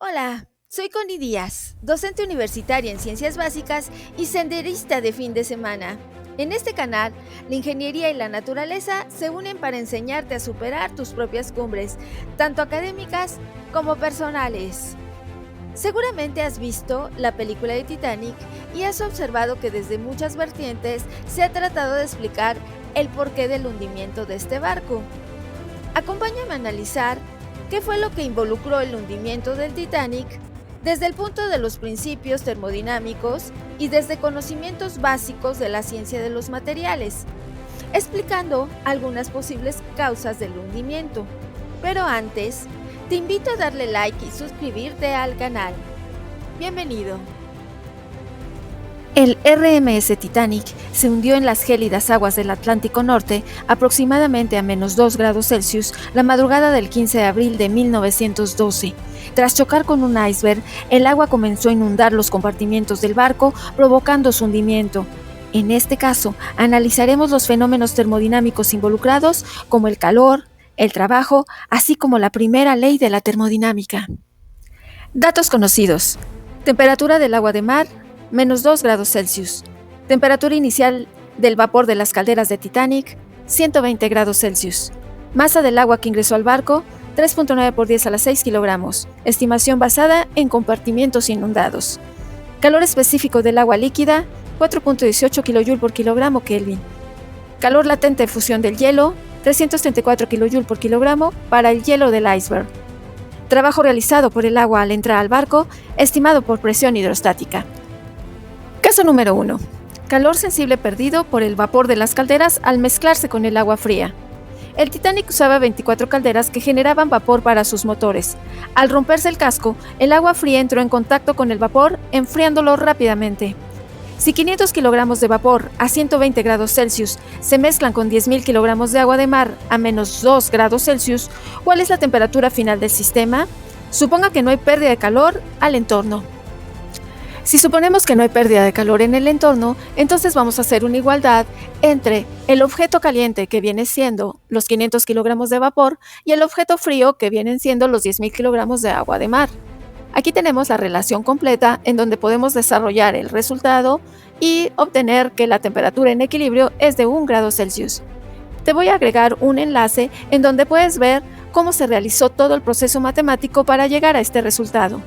Hola, soy Connie Díaz, docente universitaria en Ciencias Básicas y senderista de fin de semana. En este canal, la ingeniería y la naturaleza se unen para enseñarte a superar tus propias cumbres, tanto académicas como personales. Seguramente has visto la película de Titanic y has observado que desde muchas vertientes se ha tratado de explicar el porqué del hundimiento de este barco. Acompáñame a analizar qué fue lo que involucró el hundimiento del Titanic desde el punto de los principios termodinámicos y desde conocimientos básicos de la ciencia de los materiales, explicando algunas posibles causas del hundimiento. Pero antes, te invito a darle like y suscribirte al canal. Bienvenido. El RMS Titanic se hundió en las gélidas aguas del Atlántico Norte aproximadamente a -2 grados Celsius la madrugada del 15 de abril de 1912. Tras chocar con un iceberg, el agua comenzó a inundar los compartimientos del barco, provocando su hundimiento. En este caso, analizaremos los fenómenos termodinámicos involucrados, como el calor, el trabajo, así como la primera ley de la termodinámica. Datos conocidos. Temperatura del agua de mar, -2 grados Celsius. Temperatura inicial del vapor de las calderas de Titanic, 120 grados Celsius. Masa del agua que ingresó al barco, 3.9 por 10 a la 6 kilogramos. Estimación basada en compartimientos inundados. Calor específico del agua líquida, 4.18 kJ por kilogramo Kelvin. Calor latente de fusión del hielo, 334 kJ por kilogramo para el hielo del iceberg. Trabajo realizado por el agua al entrar al barco, estimado por presión hidrostática. Caso número 1. Calor sensible perdido por el vapor de las calderas al mezclarse con el agua fría. El Titanic usaba 24 calderas que generaban vapor para sus motores. Al romperse el casco, el agua fría entró en contacto con el vapor, enfriándolo rápidamente. Si 500 kilogramos de vapor a 120 grados Celsius se mezclan con 10.000 kilogramos de agua de mar a -2 grados Celsius, ¿cuál es la temperatura final del sistema? Suponga que no hay pérdida de calor al entorno. Si suponemos que no hay pérdida de calor en el entorno, entonces vamos a hacer una igualdad entre el objeto caliente, que viene siendo los 500 kilogramos de vapor, y el objeto frío, que vienen siendo los 10.000 kilogramos de agua de mar. Aquí tenemos la relación completa en donde podemos desarrollar el resultado y obtener que la temperatura en equilibrio es de 1 grado Celsius. Te voy a agregar un enlace en donde puedes ver cómo se realizó todo el proceso matemático para llegar a este resultado.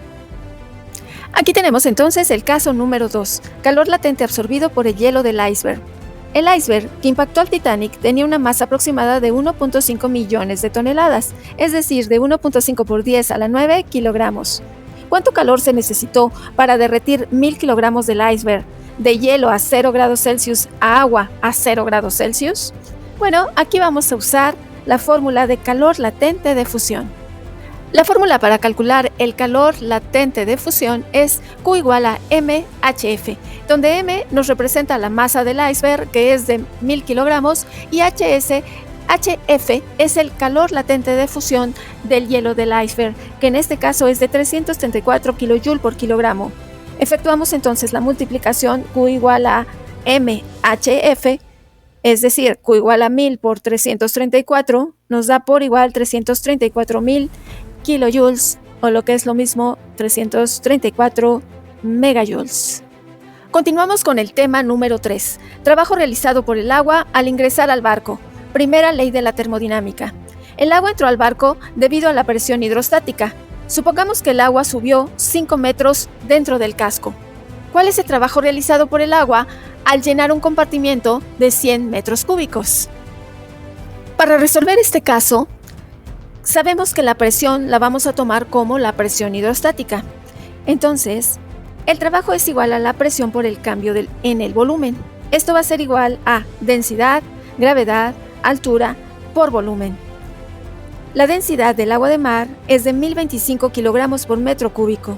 Aquí tenemos entonces el caso número 2, calor latente absorbido por el hielo del iceberg. El iceberg que impactó al Titanic tenía una masa aproximada de 1.5 millones de toneladas, es decir, de 1.5 por 10 a la 9 kilogramos. ¿Cuánto calor se necesitó para derretir 1.000 kilogramos del iceberg, de hielo a 0 grados Celsius a agua a 0 grados Celsius? Bueno, aquí vamos a usar la fórmula de calor latente de fusión. La fórmula para calcular el calor latente de fusión es Q igual a mHF, donde m nos representa la masa del iceberg, que es de 1.000 kilogramos, y HF es el calor latente de fusión del hielo del iceberg, que en este caso es de 334 kJ por kilogramo. Efectuamos entonces la multiplicación Q igual a mHF, es decir, Q igual a 1000 por 334, nos da por igual 334.000 kilojoules, o lo que es lo mismo, 334 megajoules. Continuamos con el tema número 3, trabajo realizado por el agua al ingresar al barco. Primera ley de la termodinámica. El agua entró al barco debido a la presión hidrostática. Supongamos que el agua subió 5 metros dentro del casco. ¿Cuál es el trabajo realizado por el agua al llenar un compartimiento de 100 metros cúbicos? Para resolver este caso, sabemos que la presión la vamos a tomar como la presión hidrostática. Entonces, el trabajo es igual a la presión por el cambio en el volumen. Esto va a ser igual a densidad, gravedad, altura por volumen. La densidad del agua de mar es de 1025 kilogramos por metro cúbico.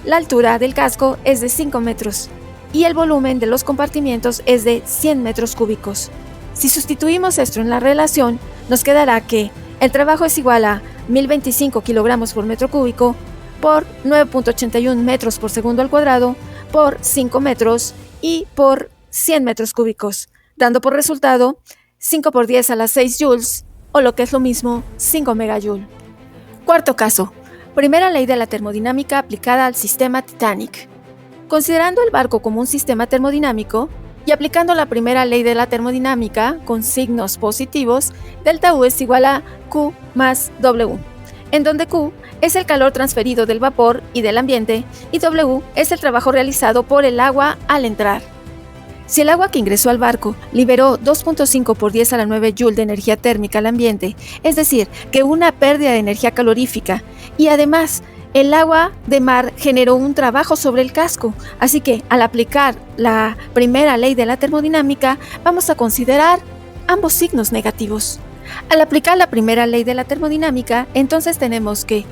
La altura del casco es de 5 metros y el volumen de los compartimientos es de 100 metros cúbicos. Si sustituimos esto en la relación, nos quedará que el trabajo es igual a 1025 kilogramos por metro cúbico por 9.81 metros por segundo al cuadrado por 5 metros y por 100 metros cúbicos, dando por resultado 5 por 10 a la 6 joules, o lo que es lo mismo, 5 megajoule. Cuarto caso, Primera ley de la termodinámica aplicada al sistema Titanic. Considerando el barco como un sistema termodinámico y aplicando la primera ley de la termodinámica con signos positivos, delta U es igual a Q más W, en donde Q es el calor transferido del vapor y del ambiente y W es el trabajo realizado por el agua al entrar. Si el agua que ingresó al barco liberó 2.5 por 10 a la 9 Joule de energía térmica al ambiente, es decir, que una pérdida de energía calorífica, y además el agua de mar generó un trabajo sobre el casco, así que al aplicar la primera ley de la termodinámica vamos a considerar ambos signos negativos. Al aplicar la primera ley de la termodinámica, entonces tenemos que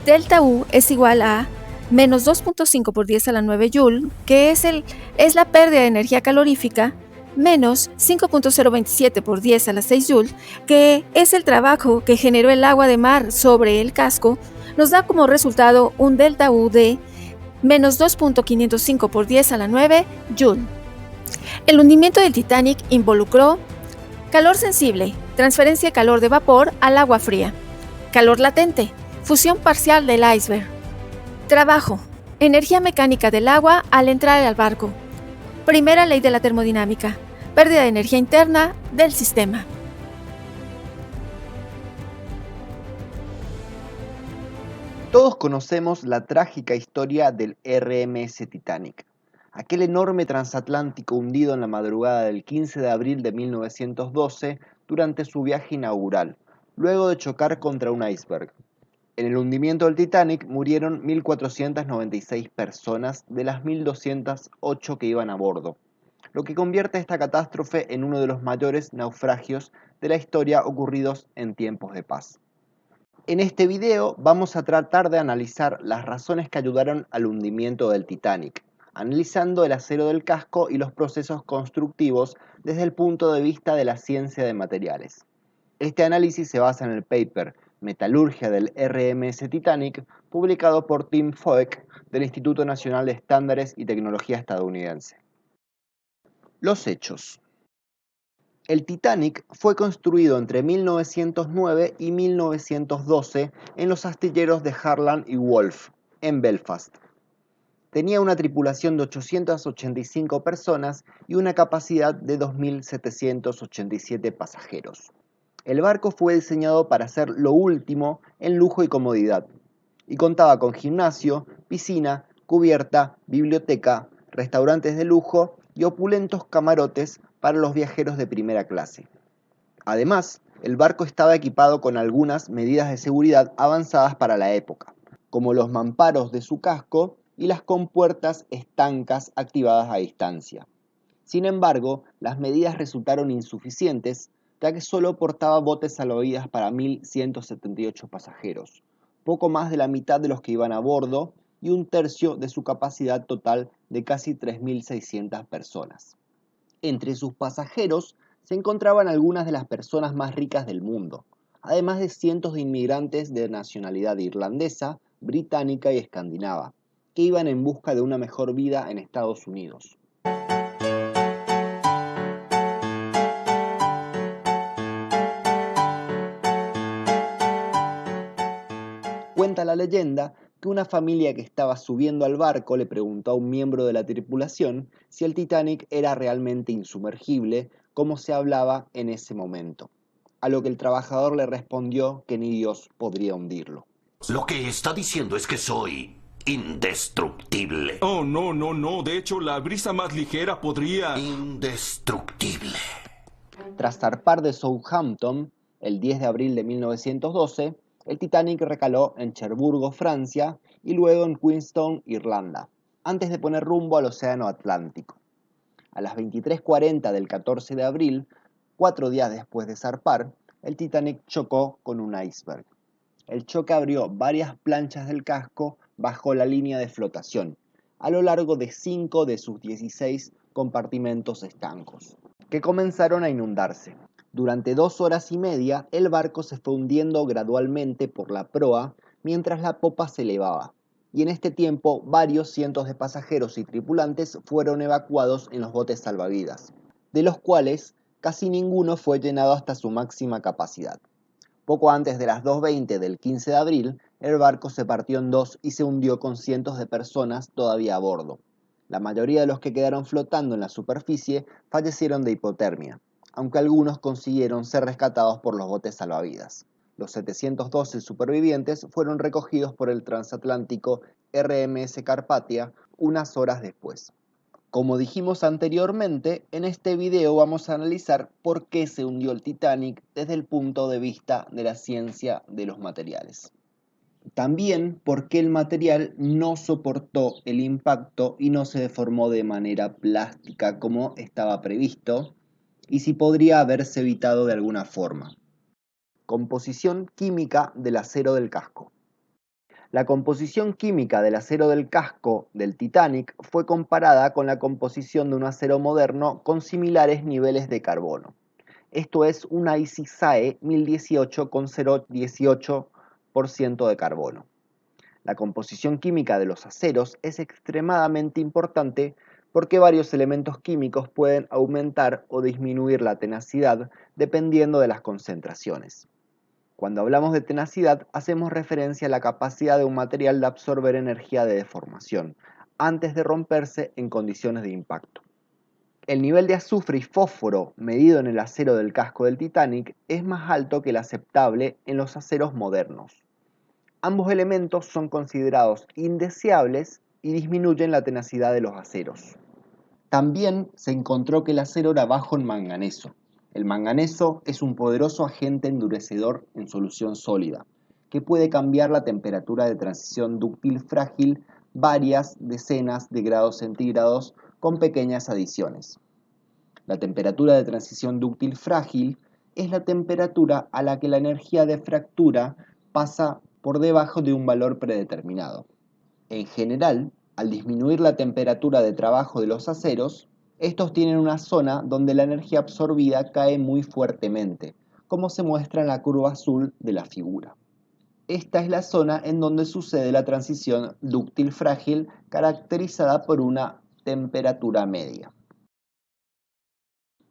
delta U es igual a menos 2.5 por 10 a la 9 Joule, que es la pérdida de energía calorífica, menos 5.027 por 10 a la 6 Joule, que es el trabajo que generó el agua de mar sobre el casco, nos da como resultado un delta U de menos 2.505 por 10 a la 9 Joule. El hundimiento del Titanic involucró calor sensible, transferencia de calor de vapor al agua fría, calor latente, fusión parcial del iceberg, trabajo, energía mecánica del agua al entrar al barco, primera ley de la termodinámica, pérdida de energía interna del sistema. Todos conocemos la trágica historia del RMS Titanic, aquel enorme transatlántico hundido en la madrugada del 15 de abril de 1912 durante su viaje inaugural, luego de chocar contra un iceberg. En el hundimiento del Titanic murieron 1.496 personas de las 1.208 que iban a bordo, lo que convierte esta catástrofe en uno de los mayores naufragios de la historia ocurridos en tiempos de paz. En este video vamos a tratar de analizar las razones que ayudaron al hundimiento del Titanic, analizando el acero del casco y los procesos constructivos desde el punto de vista de la ciencia de materiales. Este análisis se basa en el paper Metalurgia del RMS Titanic, publicado por Tim Foek del Instituto Nacional de Estándares y Tecnología estadounidense. Los hechos. El Titanic fue construido entre 1909 y 1912 en los astilleros de Harland y Wolff, en Belfast. Tenía una tripulación de 885 personas y una capacidad de 2.787 pasajeros. El barco fue diseñado para ser lo último en lujo y comodidad, y contaba con gimnasio, piscina, cubierta, biblioteca, restaurantes de lujo y opulentos camarotes para los viajeros de primera clase. Además, el barco estaba equipado con algunas medidas de seguridad avanzadas para la época, como los mamparos de su casco y las compuertas estancas activadas a distancia. Sin embargo, las medidas resultaron insuficientes, ya que solo portaba botes salvavidas para 1.178 pasajeros, poco más de la mitad de los que iban a bordo y un tercio de su capacidad total de casi 3.600 personas. Entre sus pasajeros se encontraban algunas de las personas más ricas del mundo, además de cientos de inmigrantes de nacionalidad irlandesa, británica y escandinava, que iban en busca de una mejor vida en Estados Unidos. Cuenta la leyenda que una familia que estaba subiendo al barco le preguntó a un miembro de la tripulación si el Titanic era realmente insumergible, como se hablaba en ese momento, a lo que el trabajador le respondió que ni Dios podría hundirlo. Lo que está diciendo es que soy indestructible. Oh, no. De hecho, la brisa más ligera podría... Indestructible. Tras zarpar de Southampton, el 10 de abril de 1912, el Titanic recaló en Cherburgo, Francia, y luego en Queenstown, Irlanda, antes de poner rumbo al Océano Atlántico. A las 23:40 del 14 de abril, 4 días después de zarpar, el Titanic chocó con un iceberg. El choque abrió varias planchas del casco bajo la línea de flotación, a lo largo de 5 de sus 16 compartimentos estancos, que comenzaron a inundarse. Durante 2 horas y media, el barco se fue hundiendo gradualmente por la proa mientras la popa se elevaba, y en este tiempo varios cientos de pasajeros y tripulantes fueron evacuados en los botes salvavidas, de los cuales casi ninguno fue llenado hasta su máxima capacidad. Poco antes de las 2:20 del 15 de abril, el barco se partió en dos y se hundió con cientos de personas todavía a bordo. La mayoría de los que quedaron flotando en la superficie fallecieron de hipotermia, aunque algunos consiguieron ser rescatados por los botes salvavidas. Los 712 supervivientes fueron recogidos por el transatlántico RMS Carpathia unas horas después. Como dijimos anteriormente, en este video vamos a analizar por qué se hundió el Titanic desde el punto de vista de la ciencia de los materiales. También por qué el material no soportó el impacto y no se deformó de manera plástica como estaba previsto, y si podría haberse evitado de alguna forma. Composición química del acero del casco. La composición química del acero del casco del Titanic fue comparada con la composición de un acero moderno con similares niveles de carbono. Esto es una ICISAE 1018 con 0,18% de carbono. La composición química de los aceros es extremadamente importante porque varios elementos químicos pueden aumentar o disminuir la tenacidad dependiendo de las concentraciones. Cuando hablamos de tenacidad, hacemos referencia a la capacidad de un material de absorber energía de deformación antes de romperse en condiciones de impacto. El nivel de azufre y fósforo medido en el acero del casco del Titanic es más alto que el aceptable en los aceros modernos. Ambos elementos son considerados indeseables y disminuyen la tenacidad de los aceros. También se encontró que el acero era bajo en manganeso. El manganeso es un poderoso agente endurecedor en solución sólida, que puede cambiar la temperatura de transición dúctil frágil varias decenas de grados centígrados con pequeñas adiciones. La temperatura de transición dúctil frágil es la temperatura a la que la energía de fractura pasa por debajo de un valor predeterminado. En general, al disminuir la temperatura de trabajo de los aceros, estos tienen una zona donde la energía absorbida cae muy fuertemente, como se muestra en la curva azul de la figura. Esta es la zona en donde sucede la transición dúctil frágil caracterizada por una temperatura media.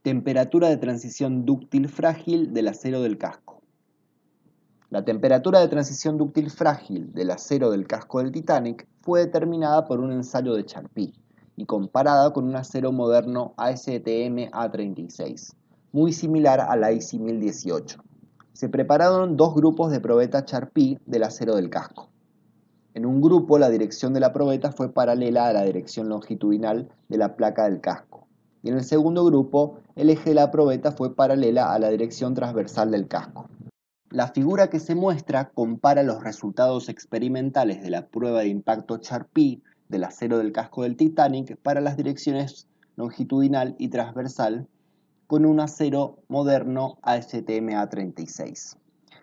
Temperatura de transición dúctil frágil del acero del casco. La temperatura de transición dúctil frágil del acero del casco del Titanic fue determinada por un ensayo de Charpy y comparada con un acero moderno ASTM A36, muy similar al IC 1018. Se prepararon dos grupos de probeta Charpy del acero del casco. En un grupo la dirección de la probeta fue paralela a la dirección longitudinal de la placa del casco, y en el segundo grupo el eje de la probeta fue paralela a la dirección transversal del casco. La figura que se muestra compara los resultados experimentales de la prueba de impacto Charpy del acero del casco del Titanic para las direcciones longitudinal y transversal con un acero moderno ASTM A36.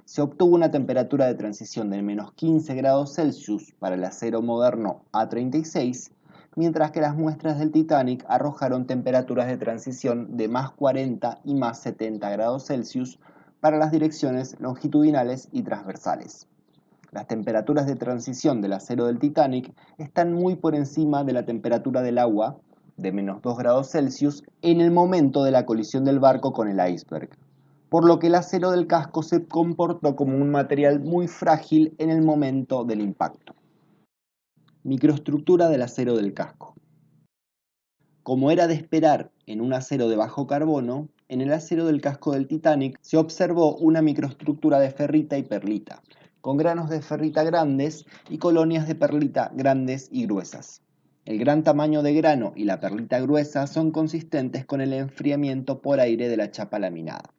Se obtuvo una temperatura de transición de menos 15 grados Celsius para el acero moderno A36, mientras que las muestras del Titanic arrojaron temperaturas de transición de más 40 y más 70 grados Celsius para las direcciones longitudinales y transversales. Las temperaturas de transición del acero del Titanic están muy por encima de la temperatura del agua, de menos 2 grados Celsius, en el momento de la colisión del barco con el iceberg, por lo que el acero del casco se comportó como un material muy frágil en el momento del impacto. Microestructura del acero del casco. Como era de esperar en un acero de bajo carbono, en el acero del casco del Titanic se observó una microestructura de ferrita y perlita, con granos de ferrita grandes y colonias de perlita grandes y gruesas. El gran tamaño de grano y la perlita gruesa son consistentes con el enfriamiento por aire de la chapa laminada.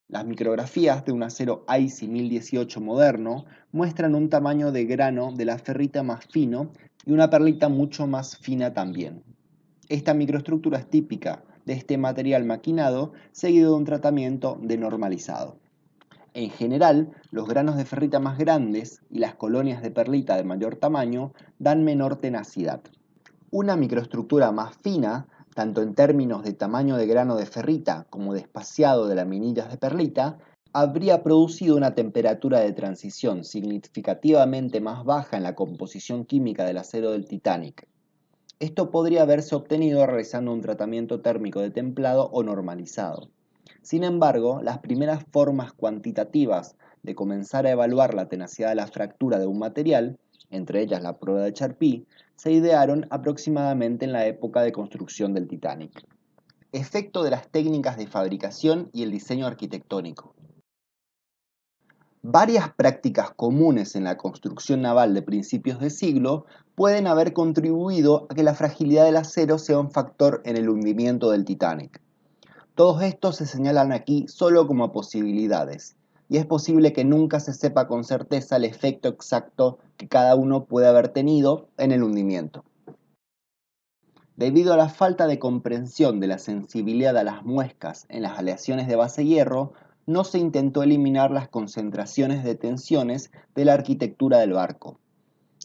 Las micrografías de un acero IC 1018 moderno muestran un tamaño de grano de la ferrita más fino y una perlita mucho más fina también. Esta microestructura es típica de este material maquinado seguido de un tratamiento denormalizado. En general, los granos de ferrita más grandes y las colonias de perlita de mayor tamaño dan menor tenacidad. Una microestructura más fina, tanto en términos de tamaño de grano de ferrita como de espaciado de laminillas de perlita, habría producido una temperatura de transición significativamente más baja en la composición química del acero del Titanic. Esto podría haberse obtenido realizando un tratamiento térmico de templado o normalizado. Sin embargo, las primeras formas cuantitativas de comenzar a evaluar la tenacidad de la fractura de un material, entre ellas la prueba de Charpy, se idearon aproximadamente en la época de construcción del Titanic. Efecto de las técnicas de fabricación y el diseño arquitectónico. Varias prácticas comunes en la construcción naval de principios de siglo pueden haber contribuido a que la fragilidad del acero sea un factor en el hundimiento del Titanic. Todos estos se señalan aquí solo como posibilidades, y es posible que nunca se sepa con certeza el efecto exacto que cada uno puede haber tenido en el hundimiento. Debido a la falta de comprensión de la sensibilidad a las muescas en las aleaciones de base hierro, no se intentó eliminar las concentraciones de tensiones de la arquitectura del barco.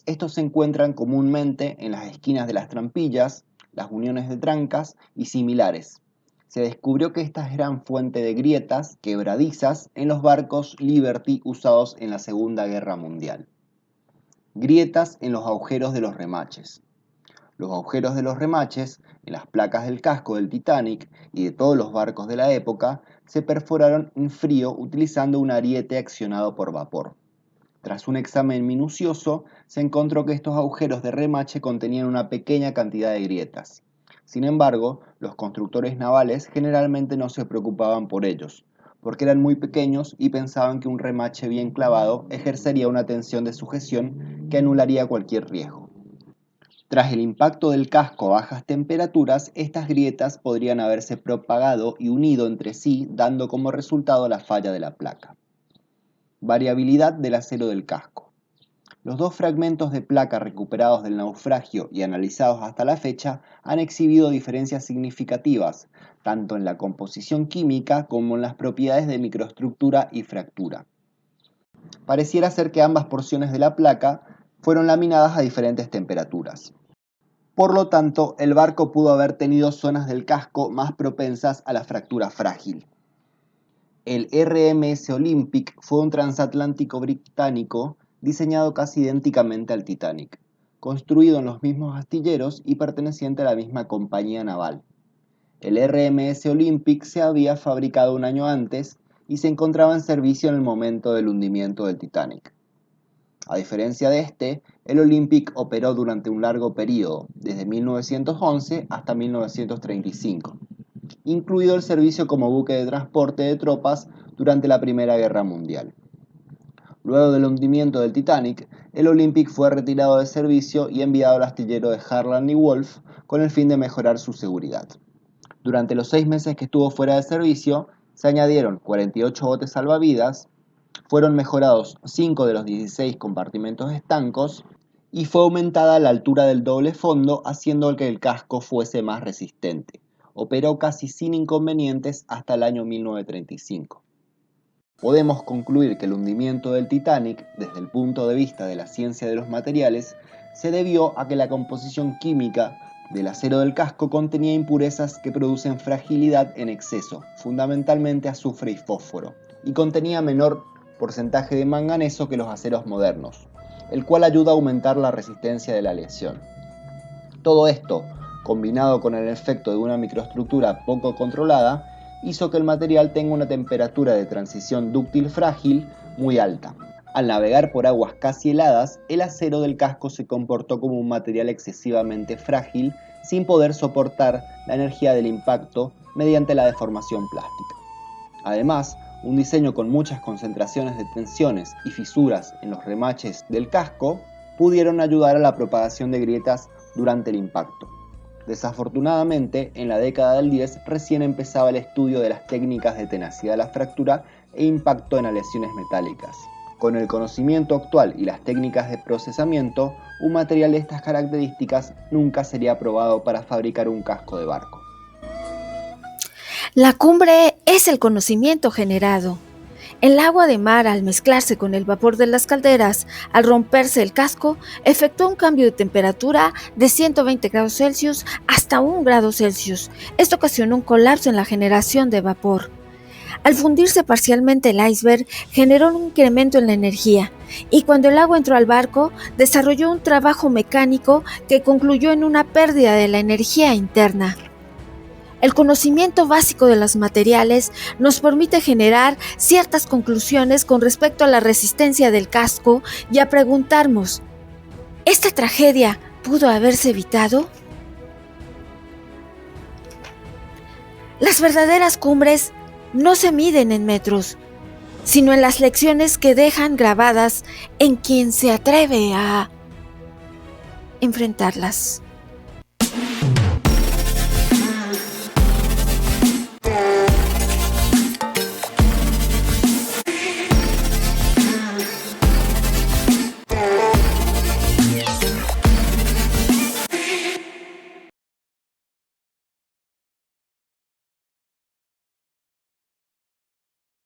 Estos se encuentran comúnmente en las esquinas de las trampillas, las uniones de trancas y similares. Se descubrió que estas eran fuente de grietas quebradizas en los barcos Liberty usados en la Segunda Guerra Mundial. Grietas en los agujeros de los remaches. Los agujeros de los remaches en las placas del casco del Titanic y de todos los barcos de la época se perforaron en frío utilizando un ariete accionado por vapor. Tras un examen minucioso, se encontró que estos agujeros de remache contenían una pequeña cantidad de grietas. Sin embargo, los constructores navales generalmente no se preocupaban por ellos, porque eran muy pequeños y pensaban que un remache bien clavado ejercería una tensión de sujeción que anularía cualquier riesgo. Tras el impacto del casco a bajas temperaturas, estas grietas podrían haberse propagado y unido entre sí, dando como resultado la falla de la placa. Variabilidad del acero del casco. Los dos fragmentos de placa recuperados del naufragio y analizados hasta la fecha han exhibido diferencias significativas, tanto en la composición química como en las propiedades de microestructura y fractura. Pareciera ser que ambas porciones de la placa fueron laminadas a diferentes temperaturas. Por lo tanto, el barco pudo haber tenido zonas del casco más propensas a la fractura frágil. El RMS Olympic fue un transatlántico británico diseñado casi idénticamente al Titanic, construido en los mismos astilleros y perteneciente a la misma compañía naval. El RMS Olympic se había fabricado un año antes y se encontraba en servicio en el momento del hundimiento del Titanic. A diferencia de este, el Olympic operó durante un largo periodo, desde 1911 hasta 1935, incluido el servicio como buque de transporte de tropas durante la Primera Guerra Mundial. Luego del hundimiento del Titanic, el Olympic fue retirado de servicio y enviado al astillero de Harland y Wolff con el fin de mejorar su seguridad. Durante los 6 meses que estuvo fuera de servicio, se añadieron 48 botes salvavidas, fueron mejorados 5 de los 16 compartimentos estancos y fue aumentada la altura del doble fondo, haciendo que el casco fuese más resistente. Operó casi sin inconvenientes hasta el año 1935. Podemos concluir que el hundimiento del Titanic, desde el punto de vista de la ciencia de los materiales, se debió a que la composición química del acero del casco contenía impurezas que producen fragilidad en exceso, fundamentalmente azufre y fósforo, y contenía menor porcentaje de manganeso que los aceros modernos, el cual ayuda a aumentar la resistencia de la aleación. Todo esto, combinado con el efecto de una microestructura poco controlada, hizo que el material tenga una temperatura de transición dúctil frágil muy alta. Al navegar por aguas casi heladas, el acero del casco se comportó como un material excesivamente frágil, sin poder soportar la energía del impacto mediante la deformación plástica. Además, un diseño con muchas concentraciones de tensiones y fisuras en los remaches del casco pudieron ayudar a la propagación de grietas durante el impacto. Desafortunadamente, en la década del 10 recién empezaba el estudio de las técnicas de tenacidad de la fractura e impacto en aleaciones metálicas. Con el conocimiento actual y las técnicas de procesamiento, un material de estas características nunca sería aprobado para fabricar un casco de barco. La cumbre es el conocimiento generado. El agua de mar, al mezclarse con el vapor de las calderas, al romperse el casco, efectuó un cambio de temperatura de 120 grados Celsius hasta 1 grado Celsius. Esto ocasionó un colapso en la generación de vapor. Al fundirse parcialmente el iceberg, generó un incremento en la energía, y cuando el agua entró al barco, desarrolló un trabajo mecánico que concluyó en una pérdida de la energía interna. El conocimiento básico de los materiales nos permite generar ciertas conclusiones con respecto a la resistencia del casco y a preguntarnos, ¿esta tragedia pudo haberse evitado? Las verdaderas cumbres no se miden en metros, sino en las lecciones que dejan grabadas en quien se atreve a enfrentarlas.